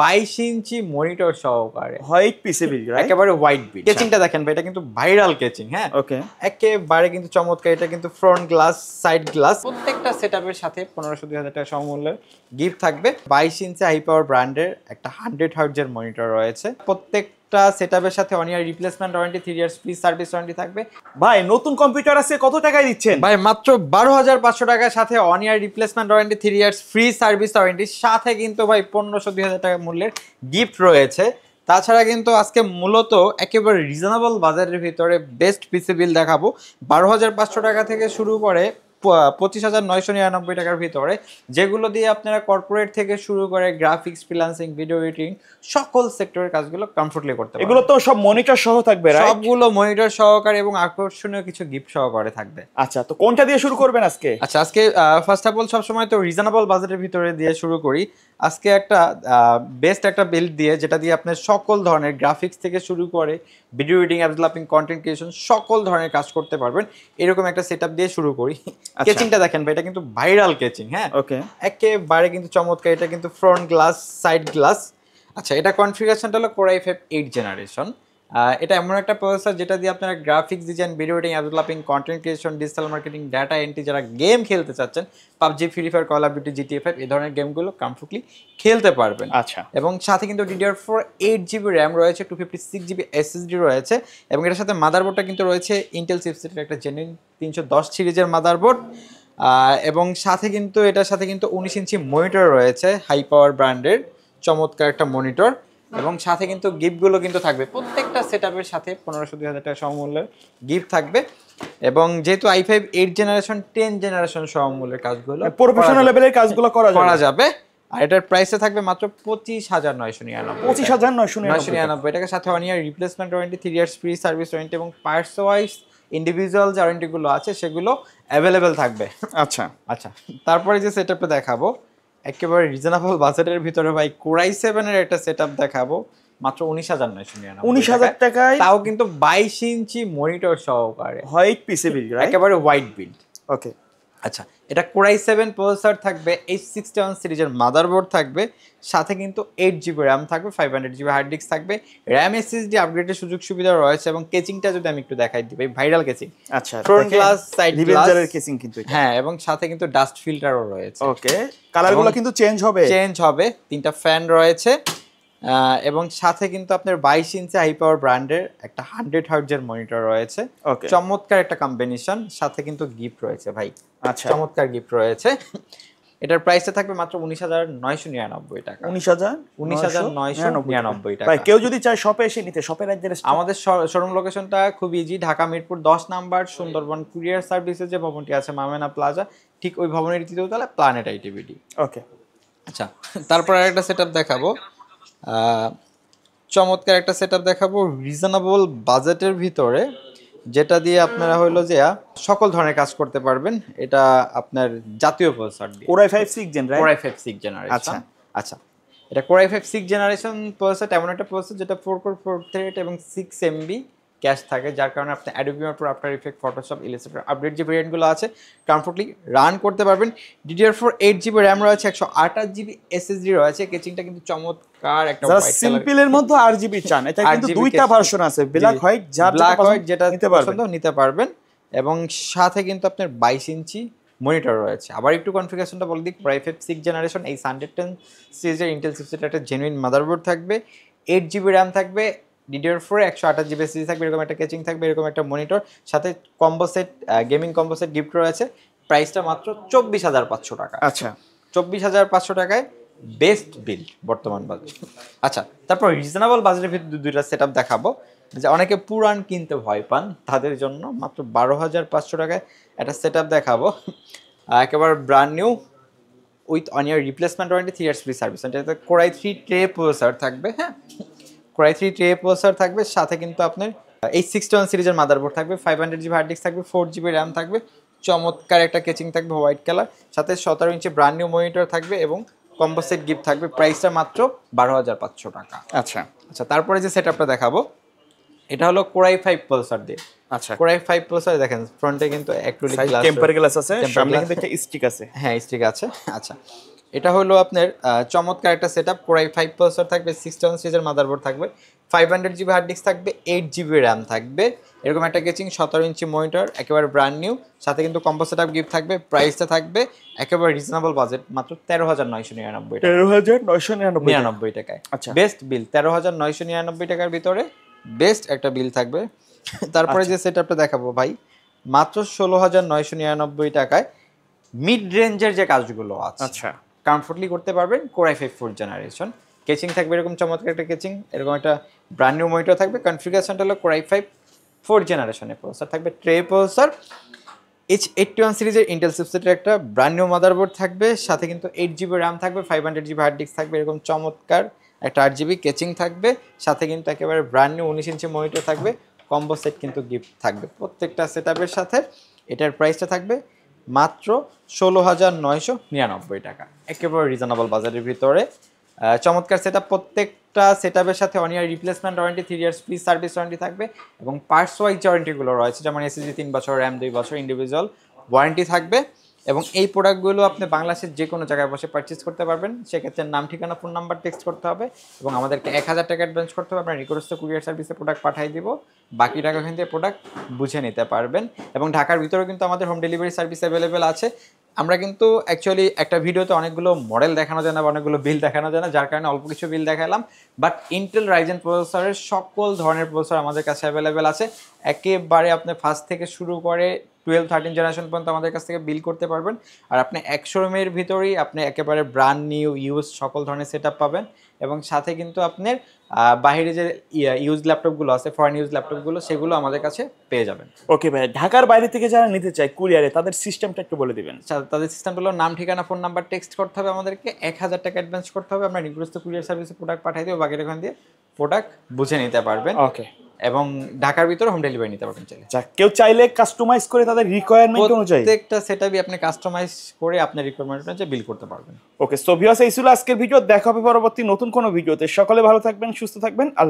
22 inch monitor সহকারে white PCB right একেবারে white bit কেচিংটা দেখেন ভাই, এটা কিন্তু ভাইরাল কেচিং। হ্যাঁ ওকে, একেবারে কিন্তু চমৎকার। এটা কিন্তু ফ্রন্ট গ্লাস, সাইড গ্লাস, প্রত্যেকটা সেটআপের সাথে 1500-2000 টাকা সমমূল্যের গিফট থাকবে। 22 ইঞ্চি হাই পাওয়ার ব্র্যান্ডের একটা 100 হার্টজের মনিটর রয়েছে। প্রত্যেকটা সেটআপের সাথে 1 ইয়ার replacement warranty, 3 years free service warranty থাকবে। ভাই নতুন কম্পিউটার আছে, কত টাকায় দিচ্ছেন? ভাই মাত্র 12,500 টাকার সাথে 1 ইয়ার replacement warranty, 3 years free service warranty, সাথে কিন্তু ভাই 1500-2000 টাকা মূল্যের গিফট রয়েছে। তাছাড়া কিন্তু আজকে মূলত একেবারে রিজনেবল বাজারের ভিতরে বেস্ট পিসি বিল দেখাবো। 12,500 টাকা থেকে শুরু করে 25,999 টাকার ভিতরে, যেগুলো দিয়ে আপনারা কর্পোরেট থেকে শুরু করে গ্রাফিক্স, ফ্রিল্যান্সিং, ভিডিও এডিটিং সকল সেক্টরের কাজগুলো কমফোর্টলি করতে পারবেন। এগুলো তো সব মনিটর সহ থাকবে রাইট? সবগুলো মনিটর সহকারে এবং আকর্ষণীয় কিছু গিফট সহকারে থাকবে। আচ্ছা, তো কোনটা দিয়ে শুরু করবেন আজকে? আচ্ছা, আজকে ফার্স্ট অফ অল সবসময় তো রিজনেবল বাজেটের ভিতরে দিয়ে শুরু করি। আজকে একটা বেস্ট একটা বিল্ড দিয়ে, যেটা দিয়ে আপনার সকল ধরনের গ্রাফিক্স থেকে শুরু করে video editing, app developing, content creation সকল ধরনের কাজ করতে পারবেন। এরকম একটা সেটআপ দিয়ে শুরু করি। কেচিংটা দেখেন ভাই, এটা কিন্তু ভাইরাল কেচিং। হ্যাঁ ওকে, একেবারে কিন্তু চমৎকার। এটা কিন্তু ফ্রন্ট গ্লাস, সাইড গ্লাস। আচ্ছা, এটা কনফিগারেশনটা হলো Core i5 8th জেনারেশন। এটা এমন একটা প্রসেসর যেটা দিয়ে আপনারা graphics design, video editing, app developing, content creation, digital marketing, data entry, যারা গেম খেলতে চাচ্ছেন, PUBG, free fire, call of duty, GTA 5 এই ধরনের গেমগুলো কমফোর্টলি খেলতে পারবেন। আচ্ছা, এবং সাথে কিন্তু DDR4 8GB র্যাম রয়েছে, 256GB SSD রয়েছে, এবং এটার সাথে মাদারবোর্ডটা কিন্তু রয়েছে ইন্টেল চিপসেটের একটা জেনুইন 310 সিরিজের মাদারবোর্ড। এবং সাথে কিন্তু এটার সাথে কিন্তু 19 ইঞ্চি মনিটর রয়েছে, হাই পাওয়ার ব্র্যান্ডের চমৎকার একটা মনিটর। এবং সাথে কিন্তু গিফটগুলো কিন্তু থাকবে, প্রত্যেকটা সেটআপের সাথে 1500-2000 টাকা সমমূল্যের গিফট থাকবে। এবং যেহেতু i5 8 জেনারেশন 10 জেনারেশন সমমূল্যের কাজগুলো প্রফেশনাল লেভেলের কাজগুলো করা যাবে। আর এটার প্রাইসে থাকবে মাত্র 25,999 25,999 টাকার সাথে 1 ইয়ার replacement warranty, 3 years free service warranty, এবং পার্টস ওয়াইজ ইন্ডিভিজুয়াল যে ওয়ারেন্টিগুলো আছে সেগুলো অ্যাভেলেবেল থাকবে। আচ্ছা আচ্ছা, তারপরে যে সেটআপটা দেখাবো একেবারে রিজনেবল বাজেটের ভিতরে ভাই, Core i7 এর একটা সেটআপ দেখাবো মাত্র 19,999 19,000 টাকায়, তাও কিন্তু 22 ইঞ্চি মনিটর সহকারে হোয়াইট পিসিবি রাইট? একেবারে হোয়াইট বিল্ড। ওকে, আচ্ছা, এটা Core i7 প্রসেসর থাকবে, H61 সিরিজের মাদারবোর্ড থাকবে, সাথে কিন্তু 8GB র্যাম থাকবে, 500GB হার্ড ডিস্ক থাকবে, র্যাম SSD আপগ্রেডের সুযোগ সুবিধা রয়েছে। এবং কেচিংটা যদি আমি একটু দেখাই দিই ভাই, ভাইরাল কেচিং। আচ্ছা, ফ্রন্ট গ্লাস, সাইড গ্লাস কেচিং কিন্তু এটা। হ্যাঁ, এবং সাথে কিন্তু ডাস্ট ফিল্টারও রয়েছে। ওকে, কালারগুলো কিন্তু চেঞ্জ হবে। 3টা ফ্যান রয়েছে। এবং সাথে কিন্তু আপনার 22 ইঞ্চি হাই পাওয়ার ব্র্যান্ডের একটা 100 হার্টজের মনিটর রয়েছে। চমৎকার একটা কম্বিনেশন, সাথে কিন্তু গিফট রয়েছে ভাই। আচ্ছা, চমৎকার গিফট রয়েছে। এটার প্রাইসটা থাকবে মাত্র 19,999 টাকা। 19,999 টাকা। ভাই কেউ যদি চায় শপে এসে নিতে, শপের অ্যাড্রেস? আমাদের শোরুম লোকেশনটা খুব easy, Dhaka Mirpur 10 number, Sundarban courier সার্ভিসের যে ভবনটি আছে মামেনা প্লাজা, ঠিক ওই ভবনের 3য় তলায় প্ল্যানেট আইটিভিডি। ওকে, আচ্ছা, তারপর আরেকটা সেটআপ দেখাবো, চমৎকার একটা সেটআপ দেখাবো রিজনেবল বাজেটের ভিতরে, যেটা দিয়ে আপনারা হলো যে সকল ধরনের কাজ করতে পারবেন। এটা আপনার জাতীয় প্রসেসর দিয়ে Core i5 6 gen right? Core i5 6 generation. আচ্ছা, এটা Core i5 6 জেনারেশন প্রসেসর, এমন একটা প্রসেসর যেটা 4 কোর 4 থ্রেড এবং 6 MB ক্যাশ থাকে, যার কারণে আপনি Adobe Premiere Pro, after effect, Photoshop, Illustrator update যে ভেরিয়েন্টগুলো আছে কমফোর্টলি রান করতে পারবেন। DDR4 8GB র্যাম রয়েছে, 128GB SSD রয়েছে। কেচিংটা কিন্তু চমৎকার একটা হোয়াইট কালার, সিম্পলের মধ্যে RGB চান, এটা কিন্তু দুইটা ভার্সন আছে, ব্ল্যাক হোয়াইট, যেটা পছন্দ নিতে পারবেন। এবং সাথে কিন্তু আপনার 22 ইঞ্চি মনিটর রয়েছে। আবার একটু কনফিগারেশনটা বলে দিই, Core i5 6 জেনারেশন, এই 110 সিরিজের ইন্টেল চিপসেটের একটা জেনুইন মাদারবোর্ড থাকবে, 8GB র্যাম থাকবে, DDR4 128GB SSD থাকবে, এরকম একটা কেচিং থাকবে, এরকম একটা মনিটর, সাথে combo set, gaming combo set gift রয়েছে। প্রাইসটা মাত্র 24,500 টাকা। আচ্ছা, 24,500 টাকায় বেস্ট বিল বর্তমান বাজার। আচ্ছা, তারপর রিজনেবল বাজারের ভিতরে দুইটা সেটআপ দেখাবো, যে অনেকে পুরান কিনতে ভয় পান তাদের জন্য মাত্র 12,500 টাকায় একটা সেটআপ দেখাবো, একেবারে brand new with 1 year replacement warranty, 3 years free service. এটাতে Core i3 ট্রে প্রসেসর থাকবে। হ্যাঁ, Core i3 ট্রে প্রসেসর থাকবে, সাথে কিন্তু আপনার H61 সিরিজের মাদারবোর্ড থাকবে, 500GB হার্ড ডিস্ক থাকবে, 4GB র্যাম থাকবে, চমৎকার একটা কেচিং থাকবে হোয়াইট কালার, সাথে 17 ইঞ্চি ব্র্যান্ড নিউ মনিটর থাকবে, এবং কম্বো সেট গিফট থাকবে। প্রাইসটা মাত্র 12,500 টাকা। আচ্ছা, তারপরে যে সেটআপটা দেখাবো এটা হলো Core i5 প্রসেসর দিয়ে। আচ্ছা, Core i5 প্রসেসর দেখেন, ফ্রন্টে কিন্তু অ্যাক্রিলিক গ্লাস, টেম্পার গ্লাস আছে, সামনে কিন্তু একটা স্টিক আছে। হ্যাঁ, স্টিক আছে। আচ্ছা, এটা হলো আপনার চমৎকার একটা সেটআপ, Core i5 প্রসেসর থাকবে, 6 সিরিজের মাদারবোর্ড থাকবে, 500 জিবি হার্ড ডিস্ক থাকবে, 8 জিবি র্যাম থাকবে, এরকম একটা কেচিং, 17 ইঞ্চি মনিটর, একেবারে ব্র্যান্ড নিউ, সাথে কিন্তু কম্বো সেটআপ গিফট থাকবে। প্রাইসটা থাকবে একেবারে রিজনেবল বাজেট, মাত্র 13,999 টাকা। 13,999 টাকায় আচ্ছা, বেস্ট বিল, 13,999 টাকার ভিতরে বেস্ট একটা বিল থাকবে। তারপরে যে সেটআপটা দেখাবো ভাই, মাত্র 16,999 টাকায় মিড রেঞ্জের যে কাজগুলো আছে আচ্ছা, কমফোর্টলি করতে পারবেন। Core i5 4th জেনারেশন, কেচিং থাকবে এরকম চমৎকার একটা কেচিং, এরকম একটা ব্র্যান্ড নিউ মনিটর থাকবে। কনফিগারেশনটা হলো Core i5 4th জেনারেশনের প্রসেসর থাকবে, ট্রে প্রসেসর, H81 সিরিজের ইন্টেল চিপসেটের একটা ব্র্যান্ড নিউ মাদারবোর্ড থাকবে, সাথে কিন্তু 8 জিবি র্যাম থাকবে, 500 জিবি হার্ড ডিস্ক থাকবে, এরকম চমৎকার একটা 8 জিবি কেচিং থাকবে, সাথে কিন্তু একেবারে ব্র্যান্ড নিউ 19 ইঞ্চি মনিটর থাকবে, কম্বো সেট কিন্তু গিফট থাকবে প্রত্যেকটা সেটআপের সাথে। এটার প্রাইসটা থাকবে মাত্র 16,999 টাকা, একেবারে রিজনেবল বাজারের ভিতরে। চমৎকার সেটআপ, প্রত্যেকটা সেটআপের সাথে 1 ইয়ার replacement warranty, 3 years free service warranty থাকবে, এবং পার্টস ওয়াইজ ওয়ারেন্টিগুলো রয়েছে, যেমন এসএসডি 3 বছর, র্যাম 2 বছর, ইন্ডিভিজুয়াল ওয়ারেন্টি থাকবে। এবং এই প্রোডাক্টগুলো আপনি বাংলাদেশের যে কোনো জায়গায় বসে পারচেস করতে পারবেন। সেক্ষেত্রে নাম, ঠিকানা, ফোন নাম্বার টেক্সট করতে হবে এবং আমাদেরকে 1,000 টাকা অ্যাডভান্স করতে হবে। আপনার রিকোয়েস্ট কুরিয়ার সার্ভিসে প্রোডাক্ট পাঠিয়ে দিব, বাকি টাকা ওখান থেকে প্রোডাক্ট বুঝে নিতে পারবেন। এবং ঢাকার ভিতরেও কিন্তু আমাদের হোম ডেলিভারি সার্ভিস অ্যাভেলেবেল আছে। আমরা কিন্তু অ্যাকচুয়ালি একটা ভিডিওতে অনেকগুলো মডেল দেখানো যায় না বা অনেকগুলো বিল দেখানো যায় না, যার কারণে অল্প কিছু বিল দেখালাম। বাট ইন্টেল রাইজেন প্রসেসরের সকল ধরনের প্রসেসর আমাদের কাছে অ্যাভেলেবেল আছে। একেবারে আপনি ফার্স্ট থেকে শুরু করে 12, 13 জেনারেশন পর্যন্ত আমাদের কাছ থেকে বিল করতে পারবেন। আর আপনি 100 রুমের ভিতরেই আপনি একেবারে ব্র্যান্ড নিউ ইউজ সকল ধরনের সেটআপ পাবেন। এবং সাথে কিন্তু আপনার বাইরে যে ইউজ ল্যাপটপগুলো আছে, ফরেন ইউজ ল্যাপটপগুলো, সেগুলো আমাদের কাছে পেয়ে যাবেন। ওকে ভাই, ঢাকার বাইরে থেকে যারা নিতে চায় কুরিয়ারে, তাদের সিস্টেমটা একটু বলে দিবেন। তাদের সিস্টেমগুলো নাম, ঠিকানা, ফোন নাম্বার টেক্সট করতে হবে, আমাদেরকে 1,000 টাকা অ্যাডভান্স করতে হবে। আমরা নিকটস্থ কুরিয়ার সার্ভিসে প্রোডাক্ট পাঠিয়ে দেবো, বাকিটা ওখান দিয়ে প্রোডাক্ট বুঝে নিতে পারবেন। ওকে, এবং ঢাকার ভিতরে হোম ডেলিভারি নিতে পারবেন চাইলে। আচ্ছা, কেউ চাইলে কাস্টমাইজ করে তাদের রিকোয়ারমেন্ট অনুযায়ী প্রত্যেকটা সেটআপই আপনি কাস্টমাইজ করে আপনার রিকোয়ারমেন্ট অনুযায়ী বিল করতে পারবেন। ওকে, সো ভিউয়ার্স, এই ছিল আজকের ভিডিও। দেখা হবে পরবর্তী নতুন কোনো ভিডিওতে। সকলে ভালো থাকবেন, সুস্থ থাকবেন। আল্লাহ।